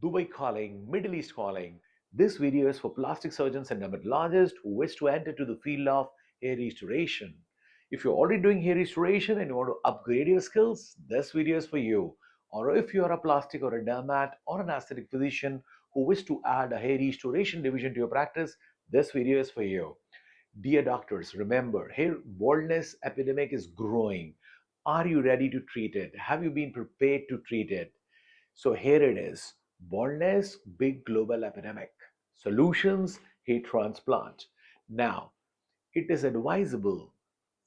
Dubai calling, Middle East calling. This video is for plastic surgeons and dermatologists who wish to enter to the field of hair restoration. If you're already doing hair restoration and you want to upgrade your skills, this video is for you. Or if you are a plastic or a dermat or an aesthetic physician who wish to add a hair restoration division to your practice, this video is for you. Dear doctors, remember, hair baldness epidemic is growing. Are you ready to treat it? Have you been prepared to treat it? So here it is. Baldness, big global epidemic. Solutions, hair transplant. Now, it is advisable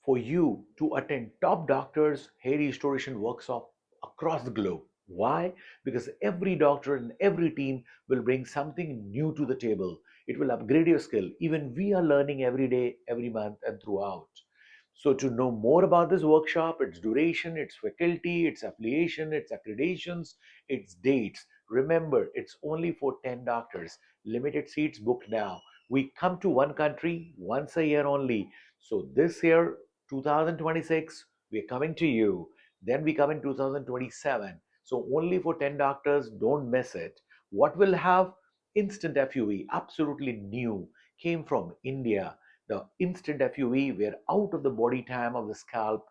for you to attend top doctors' hair restoration workshop across the globe. Why? Because every doctor and every team will bring something new to the table. It will upgrade your skill. Even we are learning every day, every month, and throughout. So, to know more about this workshop, its duration, its faculty, its affiliation, its accreditations, its dates, remember it's only for 10 doctors. Limited seats booked now. We come to one country once a year only. So, this year, 2026, we're coming to you. Then we come in 2027. So, only for 10 doctors, don't miss it. What will have? Instant FUE, absolutely new, came from India. The instant FUE, where out of the body time of the scalp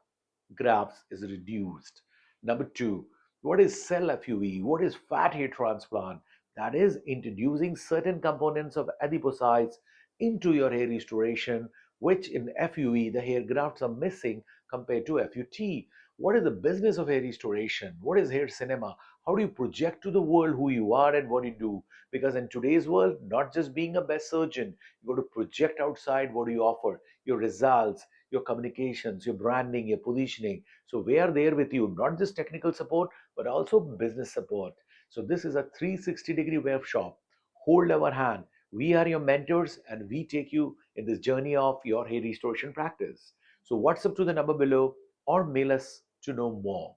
grafts is reduced. Number two, what is cell FUE? What is fat hair transplant? That is introducing certain components of adipocytes into your hair restoration, which in FUE the hair grafts are missing compared to FUT. What is the business of hair restoration? What is hair cinema? How do you project to the world who you are and what you do? Because in today's world, not just being a best surgeon, you got to project outside what do you offer, your results, your communications, your branding, your positioning. So we are there with you, not just technical support, but also business support. So this is a 360-degree workshop. Hold our hand. We are your mentors and we take you in this journey of your hair restoration practice. So WhatsApp to the number below or mail us to know more.